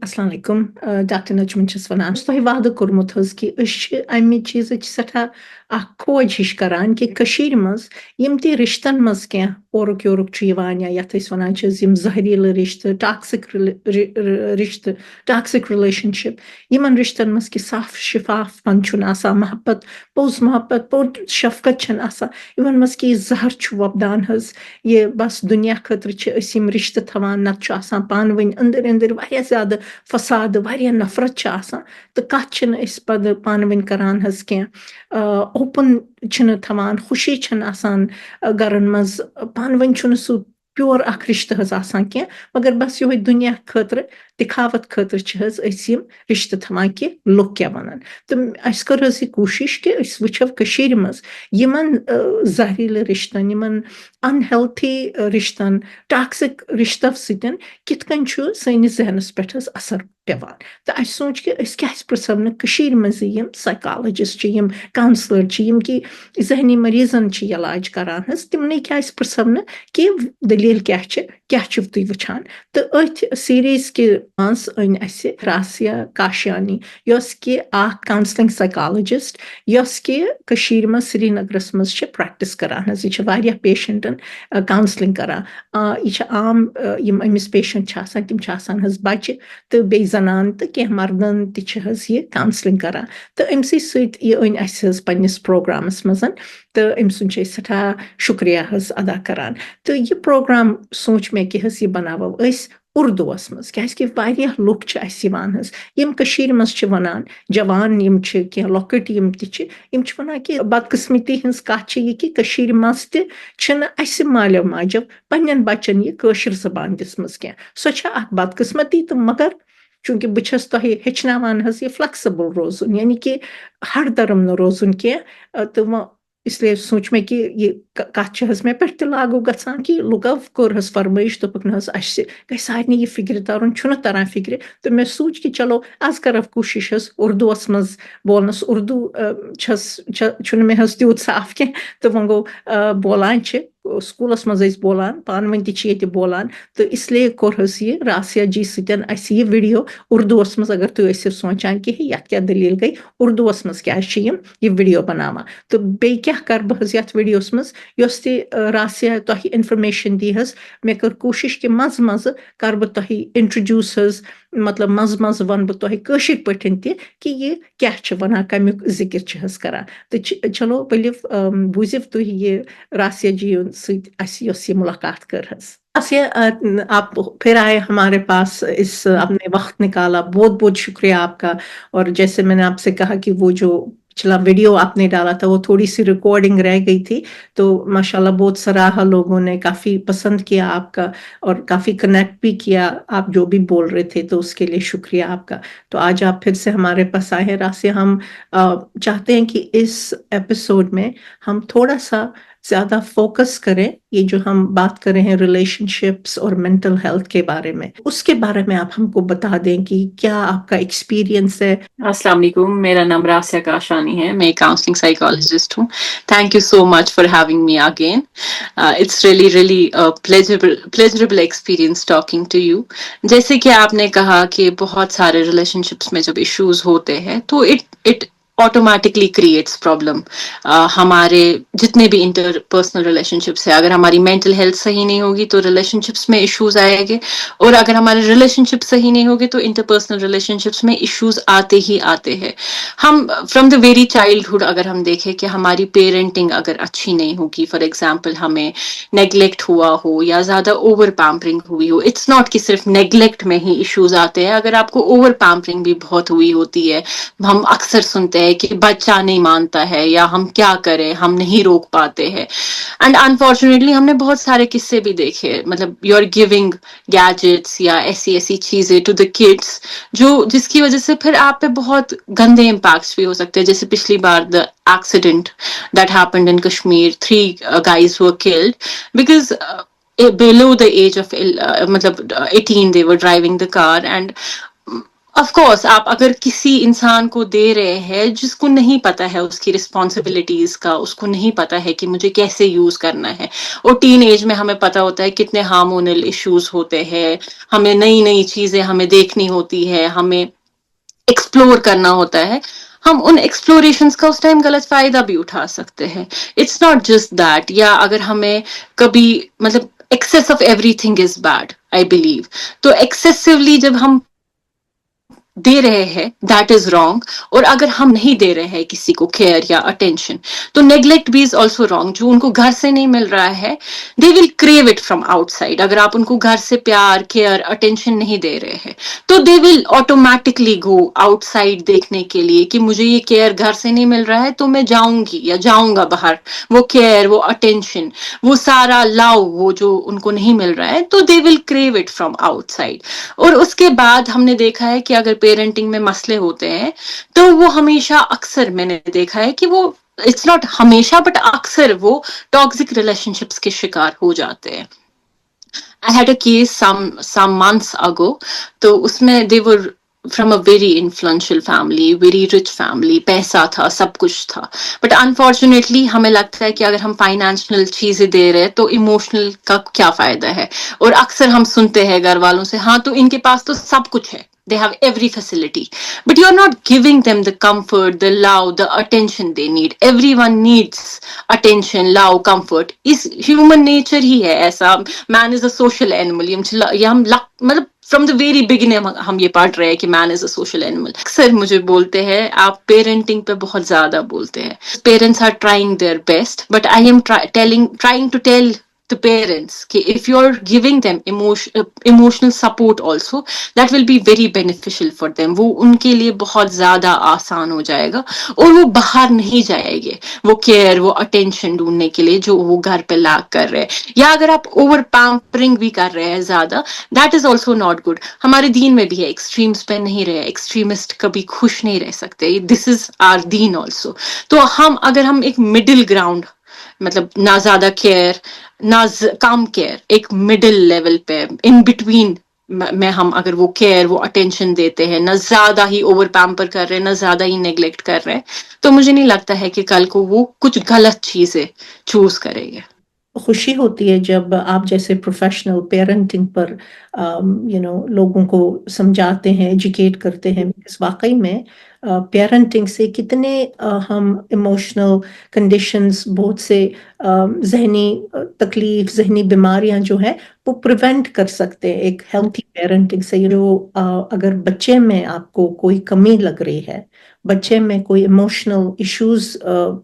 السلام علیکم ڈاکٹر نجمن چھس ونان تۄہہِ وعدٕ کوٚرمُت حظ کہِ أسۍ چھِ اَمہِ چیٖزٕچ سٮ۪ٹھاہ اکھ کھوج ہِش کران کہِ کٔشیٖرِ منٛز یِم تہِ رِشتن منٛز کینٛہہ اورُک یورُک چھُ یِوان یا یتھ أسۍ ونان چھِ یِم زہریٖلہٕ رِشتہٕ رِشتہٕ ٹاکسِک رِلیشنشِپ یِمن رِشتن منٛز کہِ صاف شِفاف پن چھُنہٕ آسان محبت پوٚز محبت پوٚز شفقت چھنہٕ آسان یِمن منٛز کہِ یہِ زہر چھُ وۄپدان حظ یہِ بس دُنیا خٲطرٕ چھِ أسۍ یِم رِشتہٕ تھاوان نتہٕ چھُ آسان پانہٕ ؤنۍ أنٛدٕرۍ أنٛدٕرۍ واریاہ زیادٕ فساد واریاہ نفرت چھِ آسان تہٕ کتھ چھِنہٕ أسۍ پتہٕ پانہٕ ؤنۍ کران حظ کینٛہہ اوپن چھِنہٕ تھاوان خوشی چھنہٕ آسان گرن منٛز پانہٕ ؤنۍ چھُنہٕ سُہ پیور اکھ رِشتہٕ حظ آسان کینٛہہ مگر بس یِہوے دُنیا خٲطرٕ دِکھاوت خٲطرٕ چھِ حظ أسۍ یِم رِشتہٕ تھاوان کہِ لُکھ کیاہ ونن تہٕ اسہِ کٔر حظ یہِ کوٗشش کہِ أسۍ وٕچھو کٔشیٖرِ منٛز یِمن زہریٖلہٕ رِشتن یِمن انہیلتھی رِشتن ٹاکسِک رِشتو سۭتۍ کِتھ کٔنۍ چھُ سٲنِس ذہنس پٮ۪ٹھ حظ اثر پیٚوان تہٕ اسہِ سوٗنٛچ کہِ أسۍ کیازِ پرژھو نہٕ کٔشیٖرِ منٛزٕے یِم سایکالجسٹ چھِ یِم کاونسلر چھِ یِم کہِ ذہنی مریضن چھِ علاج کران حظ تِمنٕے کیازِ پرژھو نہٕ کہِ دٔلیٖل کیاہ چھِو تُہۍ وٕچھان تہٕ أتھۍ سیٖریز کہِ منٛز أنۍ اسہِ راسیا کاشانی یۄس کہِ اکھ کاونسلنگ سایکالجسٹ یۄس کہِ کٔشیٖرِ منٛز سرینگرس منٛز چھِ پریکٹِس کران حظ یہِ چھِ واریاہ پیشنٹن کاونسلنگ کران یہِ چھِ عام یِم أمِس پیشنٹ چھِ آسان تِم چھِ آسان حظ بچہِ تہٕ بیٚیہِ زنان تہٕ کینٛہہ مردن تہِ چھِ حظ یہِ کاونسلنگ کران تہٕ أمسٕے سۭتۍ یہِ أنۍ اسہِ حظ پننِس پروگرامس منٛز تہٕ أمۍ سُنٛد چھِ أسۍ سٮ۪ٹھاہ شُکریہ حظ ادا کران تہٕ یہِ پروگرام سوٗنٛچ مےٚ کہِ حظ یہِ بناوو أسۍ اردوٗوس منٛز کیازِ کہِ واریاہ لُکھ چھِ اسہِ یِوان حظ یِم کٔشیٖرِ منٛز چھِ ونان جوان یِم چھِ کینٛہہ لۄکٕٹۍ یِم تہِ چھِ یِم چھِ ونان کہِ بدقٕسمتی ہٕنٛز کتھ چھِ یہِ کہِ کٔشیٖرِ منٛز تہِ چھِنہٕ اسہِ مالیو ماجو پننٮ۪ن بچن یہِ کٲشِر زبان دِژمٕژ کینٛہہ سۄ چھےٚ اکھ بدقٕسمتی تہٕ مگر چوٗنٛکہِ بہٕ چھس تۄہہِ ہیٚچھناوان حظ یہِ فلیکسِبٕل روزُن یعنی کہِ ہر درم نہٕ روزُن کینٛہہ تہٕ وۄنۍ اسلیے سوٗنٛچ مےٚ کہِ یہِ کتھ چھِ حظ مےٚ پٮ۪ٹھ تہِ لاگوٗ گژھان کہِ لُکو کوٚر حظ فرمٲیش دوٚپُکھ نہ حظ اسہِ گژھِ سارنٕے یہِ فکرِ ترُن چھُنہٕ تران فکرِ تہٕ مےٚ سوٗنٛچ کہِ چلو آز کرو کوٗشش حظ اردوٗوس منٛز بولنس اردوٗ چھُنہٕ مےٚ حظ تیوٗت صاف کینٛہہ تہٕ وۄنۍ گوٚو بولان چھِ سکوٗلس منٛز ٲسۍ بولان پانہٕ ؤنۍ تہِ چھِ ییٚتہِ بولان تہٕ اسلیے کوٚر حظ یہِ راسیا جی سۭتۍ اسہِ یہِ ویٖڈیو اردوٗوس منٛز اگر تُہۍ ٲسِو سونٛچان کہِ یتھ کیاہ دٔلیٖل گٔے اردوٗوس منٛز کیازِ چھِ یِم یہِ ویٖڈیو بناوان تہٕ بیٚیہِ کیاہ کرٕ بہٕ حظ یتھ ویٖڈیوس منٛز یۄس تہِ راسیا تۄہہِ انفارمیشن دی حظ مےٚ کٔر کوٗشش کہِ منٛزٕ منٛزٕ کرٕ بہٕ تۄہہِ انٹرڈیوٗس حظ مطلب منٛزٕ منٛزٕ ونہٕ بہٕ تۄہہِ کٲشِر پٲٹھۍ تہِ کہِ یہِ کیاہ چھِ ونان کمیُک ذِکر چھِ حظ کران تہٕ چلو ؤلِو بوٗزِو تُہۍ یہِ راسیا جی سۭتۍ اسہِ یۄس یہِ مُلاقات کٔر حظ راسیا آپ پھر آئے ہمارے پاس اس آپ نے وقت نکالا بہت بہت شکریہ آپ کا اور جیسے میں نے آپ سے کہا کہ وہ جو پچھلا ویڈیو آپ نے ڈالا تھا وہ تھوڑی سی ریکارڈنگ رہ گئی تھی تو ماشاءاللہ بہت سراہا لوگوں نے کافی پسند کیا آپ کا اور کافی کنیکٹ بھی کیا آپ جو بھی بول رہے تھے تو اس کے لیے شکریہ آپ کا تو آج آپ پھر سے ہمارے پاس آئے ہیں راسیا ہم چاہتے ہیں کہ اس ایپیسوڈ میں ہم تھوڑا سا زیادہ فوکس کریں یہ جو ہم بات کر رہے ہیں ریلیشن شپس اور مینٹل ہیلتھ کے بارے میں اس کے بارے میں آپ ہم کو بتا دیں کہ کیا آپ کا ایکسپیرینس ہے. السلام علیکم، میرا نام راسیا کاشانی ہے، میں کاؤنسلنگ سائیکالوجسٹ ہوں. Thank you so much for having me again. It's really pleasurable experience talking to you. جیسے کہ آپ نے کہا کہ بہت سارے ریلیشن شپس میں جب ایشوز ہوتے ہیں تو اٹ آٹومیٹکلی کریٹس پرابلم. ہمارے جتنے بھی انٹر پرسنل ریلیشن شپس ہیں، اگر ہماری مینٹل ہیلتھ صحیح نہیں ہوگی تو ریلیشن شپس میں ایشوز آئیں گے، اور اگر ہمارے ریلیشن شپ صحیح نہیں ہوگی تو انٹر پرسنل ریلیشن شپس میں ایشوز آتے ہی آتے ہیں. ہم فرام دا ویری چائلڈہڈ اگر ہم دیکھیں کہ ہماری پیرنٹنگ اگر اچھی نہیں ہوگی، فار ایگزامپل ہمیں نیگلیکٹ ہوا ہو یا زیادہ اوور پیمپرنگ ہوئی ہو. اٹس ناٹ کہ صرف نیگلیکٹ میں ہی ایشوز آتے ہیں، اگر آپ کو اوور پیمپرنگ بھی بہت ہوئی ہوتی ہے. ہم اکثر سنتے ہیں کہ بچہ نہیں مانتا ہے یا ہم کیا کریں، ہم نہیں روک پاتے ہیں. اینڈ انفارچونیٹلی ہم نے بہت سارے قصے بھی دیکھے، مطلب یو آر گیونگ گیجٹس یا ایسی چیزیں ٹو دا کڈس جس کی وجہ سے پھر آپ پہ بہت گندے امپیکٹس بھی ہو سکتے ہیں. جیسے پچھلی بار the accident that happened in Kashmir, 3 guys were killed because below the age of 18 they were driving the car, and of course آپ اگر کسی انسان کو دے رہے ہیں جس کو نہیں پتا ہے اس کی رسپانسبلٹیز کا، اس کو نہیں پتا ہے کہ مجھے کیسے یوز کرنا ہے، اور ٹین ایج میں ہمیں پتا ہوتا ہے کتنے ہارمونل ایشوز ہوتے ہیں، ہمیں نئی نئی چیزیں ہمیں دیکھنی ہوتی ہے، ہمیں ایکسپلور کرنا ہوتا ہے، ہم ان ایکسپلوریشنز کا اس ٹائم غلط فائدہ بھی اٹھا سکتے ہیں. It's not just that. یا اگر ہمیں کبھی مطلب access of everything is bad I believe. تو ایکسیسولی جب ہم دے رہے ہیں دیٹ از رانگ، اور اگر ہم نہیں دے رہے ہیں کسی کو کیئر یا اٹینشن تو نیگلیکٹ بھی از آلسو رانگ. جو ان کو گھر سے نہیں مل رہا ہے دے ول کریو اٹ فرام آؤٹ سائڈ. اگر آپ ان کو گھر سے پیار کیئر اٹینشن نہیں دے رہے ہیں تو they will automatically go outside دیکھنے کے لیے کہ مجھے یہ کیئر گھر سے نہیں مل رہا ہے تو میں جاؤں گی یا جاؤں گا باہر. وہ کیئر، وہ اٹینشن، وہ سارا لاؤ وہ جو ان کو نہیں مل رہا ہے تو they will crew it from out side. اور اس کے بعد ہم نے دیکھا ہے کہ اگر پیرنٹنگ میں مسئلے ہوتے ہیں تو وہ ہمیشہ اکثر میں نے دیکھا ہے کہ وہ اٹس ناٹ ہمیشہ بٹ اکثر وہ ٹاکسک ریلیشن شپس کے شکار ہو جاتے ہیں. I had a case some months ago. تو اس میں they were from a very influential family, very rich family. پیسہ تھا، سب کچھ تھا. بٹ انفارچونیٹلی ہمیں لگتا ہے کہ اگر ہم فائنینشیل چیزیں دے رہے تو ایموشنل کا کیا فائدہ ہے. اور اکثر ہم سنتے ہیں گھر والوں سے، ہاں تو ان کے پاس تو سب کچھ ہے. They have every facility. But you're not giving them the comfort, the love, the attention they need. Everyone needs attention, love, comfort. Us human nature ہی ہے ایسا. Man is a social animal. یہ ہم مطلب فرام دا ویری بگننگ ہم یہ پڑھ رہے ہیں کہ مین از اے سوشل اینیمل. اکثر مجھے بولتے ہیں آپ پیرنٹنگ پہ بہت زیادہ بولتے ہیں. Parents are trying their best but I am trying to tell the parents کہ if you're giving them emotional support also that will be very beneficial for them. وہ ان کے لیے بہت زیادہ آسان ہو جائے گا اور وہ باہر نہیں جائے گے وہ کیئر وہ اٹینشن ڈھونڈنے کے لیے جو وہ گھر پہ لاگ کر رہے. یا اگر آپ اوور پیمپرنگ بھی کر رہے ہیں زیادہ that is also not good. ہمارے دین میں بھی ہے ایکسٹریمس پہ نہیں رہے. ایکسٹریمسٹ کبھی خوش نہیں رہ سکتے. دس از آر دین آلسو. تو اگر ہم ایک مڈل گراؤنڈ مطلب نہ زیادہ کیئر نہ کم کیئر، ایک مڈل لیول پہ ان بٹوین میں ہم اگر وہ کیئر وہ اٹینشن دیتے ہیں، نہ زیادہ ہی اوور پیمپر کر رہے ہیں نہ زیادہ ہی نیگلیکٹ کر رہے ہیں، تو مجھے نہیں لگتا ہے کہ کل کو وہ کچھ غلط چیزیں چوز کریں گے. خوشی ہوتی ہے جب آپ جیسے پروفیشنل پیرنٹنگ پر لوگوں کو سمجھاتے ہیں، ایجوکیٹ کرتے ہیں. واقعی میں پیرنٹنگ سے کتنے ہم ایموشنل کنڈیشنز، بہت سے ذہنی تکلیف، ذہنی بیماریاں جو ہیں وہ پریونٹ کر سکتے ہیں ایک ہیلتھی پیرنٹنگ سے. اگر بچے میں آپ کو کوئی کمی لگ رہی ہے، بچے میں کوئی ایموشنل ایشوز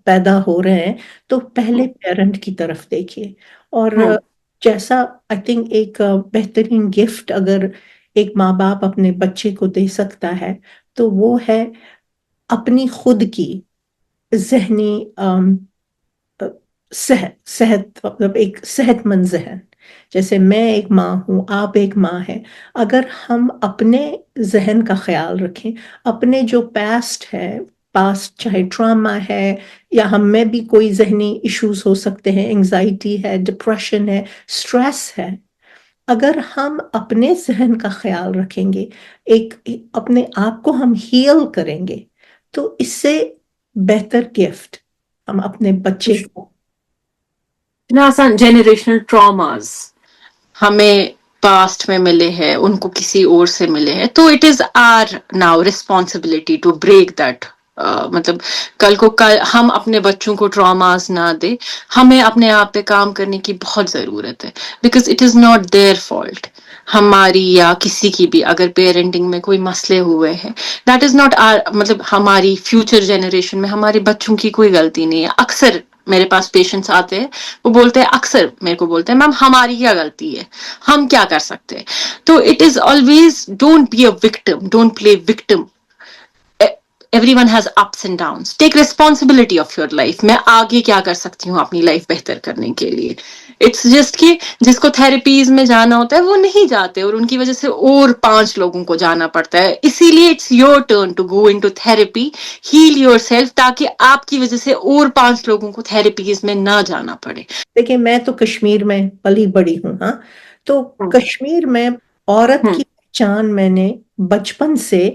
پیدا ہو رہے ہیں تو پہلے پیرنٹ کی طرف دیکھیے. اور جیسا آئی تھنک ایک بہترین گفٹ اگر ایک ماں باپ اپنے بچے کو دے سکتا ہے تو وہ ہے اپنی خود کی ذہنی صحت، مطلب ایک صحت مند ذہن. جیسے میں ایک ماں ہوں، آپ ایک ماں ہیں، اگر ہم اپنے ذہن کا خیال رکھیں، اپنے جو پاسٹ چاہے ٹراما ہے یا ہم میں بھی کوئی ذہنی ایشوز ہو سکتے ہیں، انگزائٹی ہے، ڈپریشن ہے، سٹریس ہے، اگر ہم اپنے ذہن کا خیال رکھیں گے، اپنے آپ کو ہم ہیل کریں گے تو اس سے بہتر گفٹ ہم اپنے بچے کو. جنریشنل ٹراماز ہمیں پاسٹ میں ملے ہیں، ان کو کسی اور سے ملے ہیں، تو it is our now responsibility to break that. مطلب کل کو ہم اپنے بچوں کو ٹراماز نہ دے. ہمیں اپنے آپ پہ کام کرنے کی بہت ضرورت ہے because it is not their fault. ہماری یا کسی کی بھی اگر پیرنٹنگ میں کوئی مسئلے ہوئے ہیں دیٹ از ناٹ مطلب ہماری فیوچر جنریشن میں ہمارے بچوں کی کوئی غلطی نہیں ہے. اکثر میرے پاس پیشنٹس آتے ہیں، وہ بولتے ہیں، اکثر میرے کو بولتے ہیں، میم ہماری کیا غلطی ہے، ہم کیا کر سکتے ہیں. تو it is always don't be a victim, don't play victim. Everyone has ups and downs. Take responsibility of your life. میں آگے کیا کر سکتی ہوں اپنی لائف بہتر کرنے کے لیے. اٹس جسٹ کہ جس کو تھراپیز میں جانا ہوتا ہے وہ نہیں جاتے اور ان کی وجہ سے اور 5 لوگوں کو جانا پڑتا ہے. اسی لیے it's your turn to go into therapy, heal yourself, تاکہ آپ کی وجہ سے اور 5 لوگوں کو تھراپیز میں نہ جانا پڑے. دیکھیں میں تو کشمیر میں پلی بڑی ہوں، ہاں، تو کشمیر میں عورت کی پہچان میں نے بچپن سے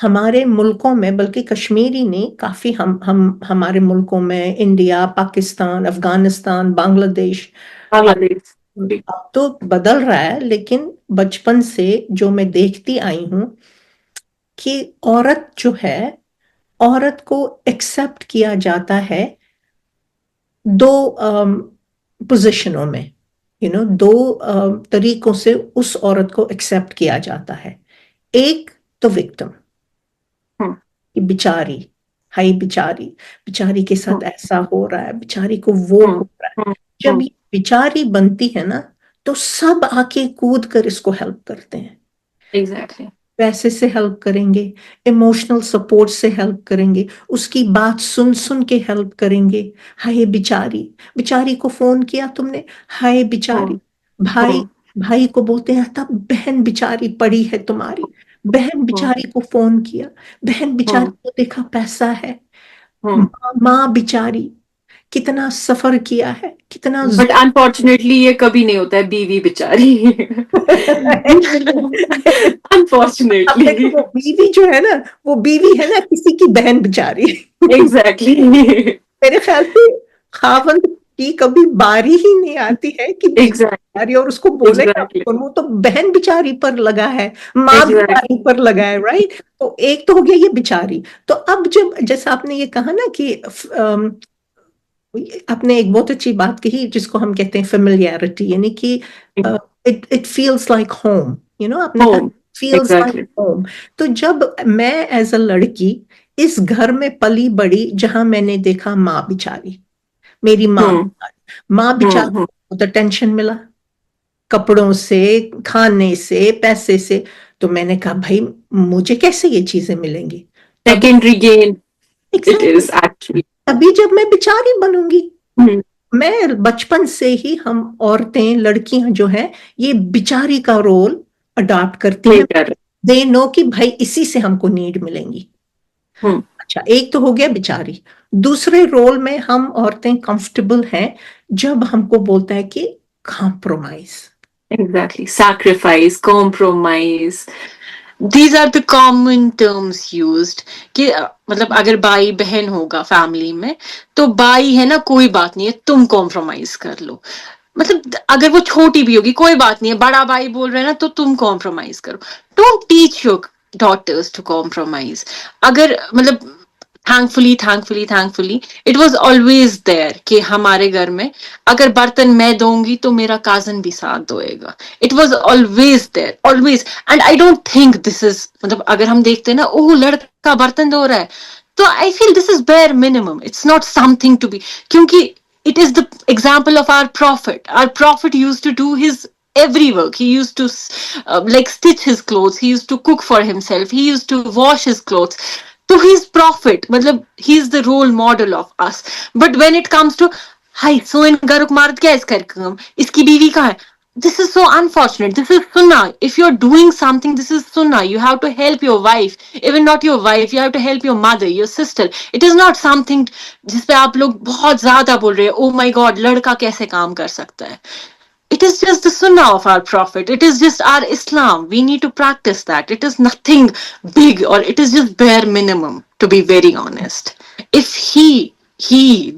ہمارے ملکوں میں، بلکہ کشمیری نہیں، کافی ہمارے ملکوں میں، انڈیا، پاکستان، افغانستان، بنگلہ دیش، اب تو بدل رہا ہے، لیکن بچپن سے جو میں دیکھتی آئی ہوں کہ عورت جو ہے، عورت کو ایکسپٹ کیا جاتا ہے دو پوزیشنوں میں، دو طریقوں سے اس عورت کو ایکسپٹ کیا جاتا ہے. ایک تو وکٹم، بیچاری، ہائی بیچاری کے ساتھ ایسا ہو رہا ہے، بیچاری کو وہ ہو رہا ہے. جب یہ بیچاری بنتی ہے نا، تو سب آ کے کود کر اس کو ہیلپ کرتے ہیں. ایگزیکٹلی. پیسے سے ہیلپ کریں گے، ایموشنل سپورٹ سے ہیلپ کریں گے، اس کی بات سن سن کے ہیلپ کریں گے. ہائے بیچاری کو فون کیا تم نے، ہائے بیچاری. بھائی کو بولتے ہیں تب بہن بیچاری پڑی ہے تمہاری، بہن بیچاری کو فون کیا، بہن بیچاری کو دیکھا پیسا ہے. ماں بیچاری کتنا سفر کیا ہے، کتنا بٹ انفارچونیٹلی یہ کبھی نہیں ہوتا ہے بیوی بیچاری. اب انفارچونیٹلی. دیکھو وہ بیوی جو ہے نا، وہ بیوی ہے نا کسی کی بہن بیچاری. ایگزیکٹلی. میرے خیال سے خاوند کی کبھی باری ہی نہیں آتی ہے کہ بیچاری، اور اس کو بولے گا وہ تو بہن بیچاری پر لگا ہے، ماں بیچاری پر لگا ہے، رائٹ. تو ایک تو ہو گیا یہ بیچاری. تو اب جب جیسا آپ نے یہ کہا نا کہ آپ نے ایک بہت اچھی بات کہی جس کو ہم کہتے ہیں فیملیئرٹی، یعنی کہ it feels like home, آپ نے کہا feels like home. تو جب میں ایز اے لڑکی اس گھر میں پلی بڑی جہاں میں نے دیکھا ماں بیچاری، میری ماں بیچاری کو تو ٹینشن ملا کپڑوں سے، کھانے سے، پیسے سے. تو میں نے کہا بھائی مجھے کیسے یہ چیزیں ملیں گی؟ Secondary gain it is actually. ابھی جب میں بیچاری بنوں گی، میں بچپن سے ہی ہم عورتیں، لڑکیاں جو ہیں یہ بیچاری کا رول اڈاپٹ کرتی ہیں. دے نو کہ بھائی اسی سے ہم کو نیڈ ملیں گی. اچھا، ایک تو ہو گیا بیچاری. دوسرے رول میں ہم عورتیں کمفرٹیبل ہیں جب ہم کو بولتا ہے کہ compromise. Exactly. Sacrifice, compromise. These are the common terms used. کہ مطلب اگر بھائی بہن ہوگا فیملی میں تو بھائی ہے نا کوئی بات نہیں ہے تم کمپرومائز کر لو. مطلب اگر وہ چھوٹی بھی ہوگی کوئی بات نہیں ہے، بڑا بھائی بول رہے ہیں نا تو تم کمپرومائز کرو. Don't teach your daughters to compromise. اگر مطلب thankfully it was always there کہ ہمارے گھر میں اگر برتن میں دوں گی تو میرا کازن بھی ساتھ دھوئے گا. It was always there, always. And I don't think this is مطلب اگر ہم دیکھتے ہیں نا لڑکا برتن دھو رہا ہے تو I feel this is bare minimum. It's not something to be, کیونکہ it is the example of our prophet. Our prophet used to do his every work. He used to stitch his clothes. He used to cook for himself. He used to wash his clothes. So he's prophet. مطلب he is the role model of us. But when it comes to high سوئن گرک مرد کیا کر کام، اس کی بیوی کہاں ہے؟ This is so unfortunate. This is sunnah. If you're doing something, this is sunnah. You have to help your wife. Even not your wife, you have to help your mother, your sister. It is not something جس پہ آپ لوگ بہت زیادہ بول رہے ہیں oh my god لڑکا کیسے کام کر سکتا ہے. It is just the sunnah of our prophet. It is just our Islam. We need to practice that. It is nothing big, or it is just bare minimum, to be very honest. If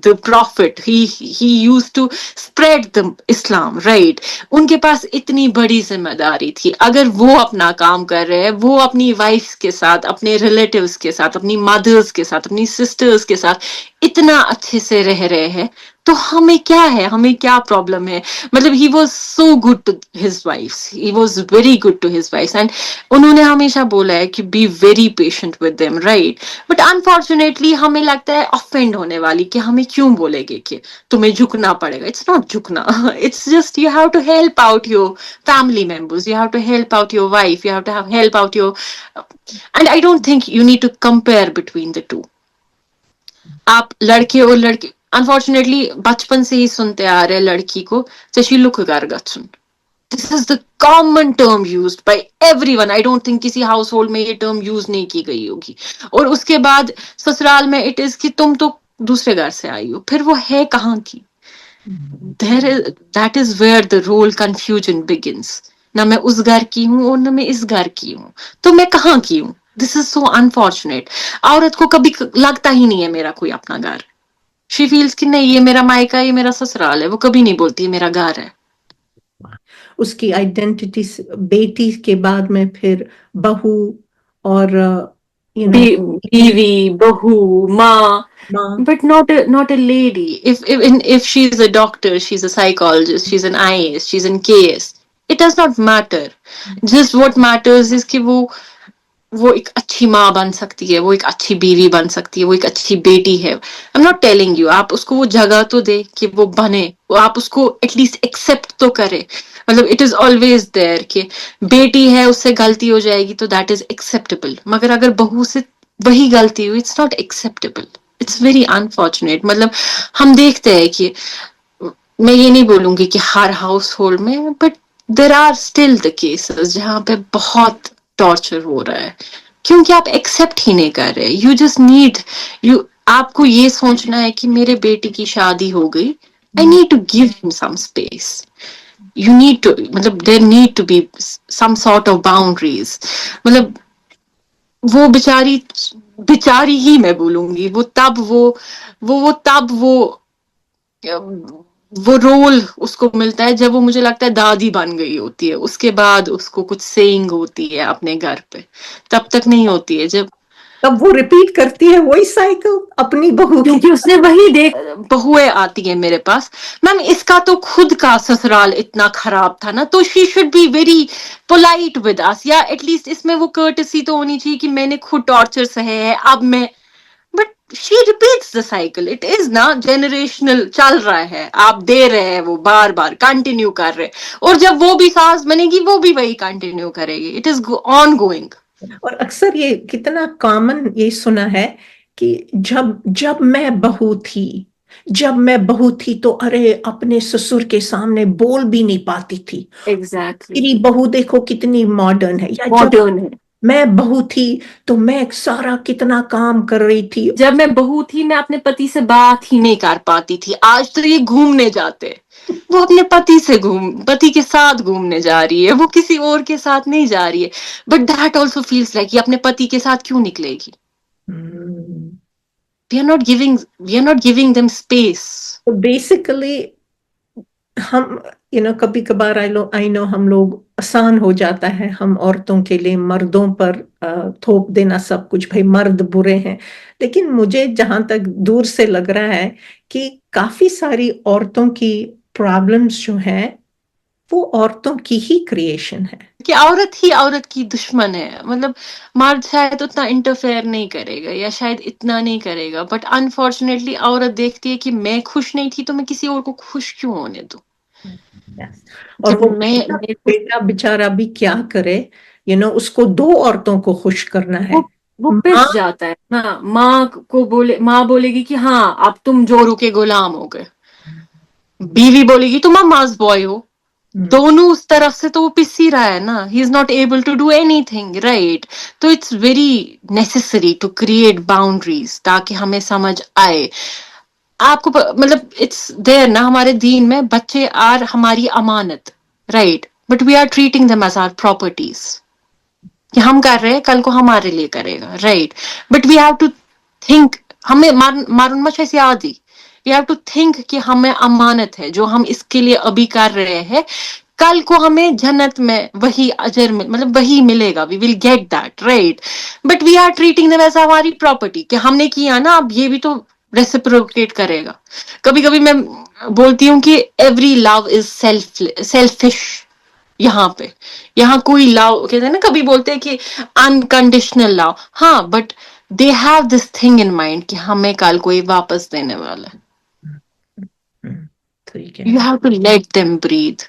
the prophet, he used to spread the Islam, right? ان کے پاس اتنی بڑی ذمہ داری تھی. اگر وہ اپنا کام کر رہے ہیں، وہ اپنی وائف کے ساتھ، اپنے ریلیٹیوز کے ساتھ، اپنی مدرز کے ساتھ، اپنی سسٹرز کے ساتھ اتنا اچھے سے رہ رہے ہیں، تو ہمیں کیا ہے، ہمیں کیا پرابلم ہے؟ مطلب he was so good to his wives, he was very good to his wives, and انہوں نے ہمیشہ بولا ہے کہ be very patient with them, right? But unfortunately ہمیں لگتا ہے افینڈ ہونے والی کہ ہمیں کیوں بولے گے کہ تمہیں جھکنا پڑے گا. اٹس ناٹ جھکنا، it's just you have to help out your family members, you have to help out your wife, you have to help out your and I don't think you need to compare between the two. آپ لڑکے اور لڑکی unfortunately بچپن سے ہی سنتے آ رہے لڑکی کو چشی لک کر گچھن. This is the common term used by everyone. I don't think کسی ہاؤس ہولڈ میں یہ ٹرم یوز نہیں کی گئی ہوگی. اور اس کے بعد سسرال میں اٹ از کہ تم تو دوسرے گھر سے آئی ہو، پھر وہ ہے کہاں کی؟ That is where the role confusion begins. نہ میں اس گھر کی ہوں اور نہ میں اس گھر کی ہوں، تو میں کہاں کی ہوں؟ دس از سو انفارچونیٹ. عورت کو کبھی لگتا ہی نہیں ہے میرا کوئی اپنا گھر. شی فیلس کہ نہیں، یہ میرا مائکا، یہ میرا سسرال ہے. وہ کبھی نہیں بولتی میرا گھر ہے. اس کی آئیڈینٹی بیٹی کے بعد میں پھر بہو اور بیوی، بہو، ماں. ماں. But not a lady. If she's a doctor, she's a psychologist, she's an IAS, she's an KS, it does not matter. Just what matters is کہ وہ ایک اچھی ماں بن سکتی ہے، وہ ایک اچھی بیوی بن سکتی ہے، وہ ایک اچھی بیٹی ہے. I'm not telling you. آپ اس کو وہ جگہ تو دے کہ وہ بنے، آپ اس کو ایٹ لیسٹ ایکسپٹ تو کرے. مطلب اٹ از آلویز دیر کہ بیٹی ہے، اس سے غلطی ہو جائے گی تو دیٹ از ایکسیپٹیبل، مگر اگر بہو سے وہی غلطی ہوئی it's not acceptable. It's very unfortunate. مطلب ہم دیکھتے ہیں کہ میں یہ نہیں بولوں گی کہ ہر ہاؤس ہولڈ میں، but there are still the cases جہاں پہ بہت ٹارچر ہو رہا ہے کیونکہ آپ ایکسپٹ ہی نہیں کر رہے. یو جسٹ نیڈ آپ کو یہ سوچنا ہے کہ میرے بیٹی کی شادی ہو گئی، I need to give him some space. You need to, مطلب there need to be some sort of boundaries. مطلب وہ بیچاری ہی میں بولوں گی، وہ تب وہ رول اس کو ملتا ہے جب وہ مجھے لگتا ہے دادی بن گئی ہوتی ہے. اس کے بعد اس کو کچھ سیئنگ ہوتی ہے اپنے گھر پہ، تب تک نہیں ہوتی ہے. تب وہ ریپیٹ کرتی ہے وہی سائیکل اپنی بہو کی. کیونکہ اس نے وہی بہویں آتی ہیں میرے پاس، میم اس کا تو خود کا سسرال اتنا خراب تھا نا، تو she should be very polite with us, یا ایٹ لیسٹ اس میں وہ کرٹسی تو ہونی چاہیے کہ میں نے خود ٹارچر سہے ہے اب میں. But she repeats the cycle. It is نا جنریشنل چل رہا ہے، آپ دے رہے ہیں، وہ بار بار کنٹینیو کر رہے، اور جب وہ بھی ساس بنے گی وہ بھی وہی کنٹینیو کرے گی. It is on going. اور اکثر یہ کتنا کامن یہ سنا ہے کہ جب میں بہو تھی تو ارے اپنے سسر کے سامنے بول بھی نہیں پاتی تھی. ایگزیکٹلی. میری بہو دیکھو کتنی ماڈرن ہے. یا جب ماڈرن ہے. میں بہو تھی تو میں سارا کتنا کام کر رہی تھی. جب میں بہو تھی میں اپنے پتی سے بات ہی نہیں کر پاتی تھی. آج تو یہ گھومنے جاتے، وہ اپنے پتی کے ساتھ گھومنے جا رہی ہے، وہ کسی اور کے ساتھ نہیں جا رہی ہے. But that also feels like یہ اپنے پتی کے ساتھ کیوں نکلے گی؟ We are not giving them space. Basically ہم کبھی کبھار آئی نو ہم لوگ آسان ہو جاتا ہے ہم عورتوں کے لیے مردوں پر تھوپ دینا سب کچھ، بھائی مرد برے ہیں. لیکن مجھے جہاں تک دور سے لگ رہا ہے کہ کافی ساری عورتوں کی پرابلمز جو ہیں وہ عورتوں کی ہی کریشن ہے. کہ عورت ہی عورت کی دشمن ہے. مطلب مرد شاید اتنا انٹرفیئر نہیں کرے گا یا شاید اتنا نہیں کرے گا، بٹ انفارچونیٹلی عورت دیکھتی ہے کہ میں خوش نہیں تھی تو میں کسی اور کو خوش کیوں ہونے دوں. اور جب وہ میں بیٹا بیچارہ بھی کیا کرے، اس کو دو عورتوں کو خوش کرنا ہے. وہ پس جاتا ہے. ہاں، ماں بولے گی کہ ہاں اب تم جورو کے غلام ہو گئے، بیوی بولے گی تم ماس بوائے ہو. دونوں اس طرف سے تو وہ پس ہی رہا ہے نا. He is not able to do anything right. تو it's very necessary to create boundaries تاکہ ہمیں سمجھ آئے. آپ کو مطلب اٹس دیر نا ہمارے دین میں بچے آر ہماری امانت right, but we are treating them as our properties کہ ہم کر رہے ہیں کل کو ہمارے لیے کرے گا right. But we have to think, ہمیں مارن مچ ایسی آدھی، وی ہیو ٹو تھنک کہ ہمیں امانت ہے جو ہم اس کے لیے ابھی کر رہے ہیں، کل کو ہمیں جنت میں وہی اجر مطلب وہی ملے گا. We will get that right. But we are treating them as ہماری پراپرٹی کہ ہم نے کیا نا اب یہ بھی تو ریسپروکیٹ کرے گا. کبھی کبھی میں بولتی ہوں کہ ایوری لو از سیلفش. یہاں کوئی لو کہتے ہیں نا، کبھی بولتے ہیں کہ انکنڈیشنل لو، ہاں but they have this thing in mind کہ ہمیں کل کوئی واپس دینے والا ہے. You have to let them breath.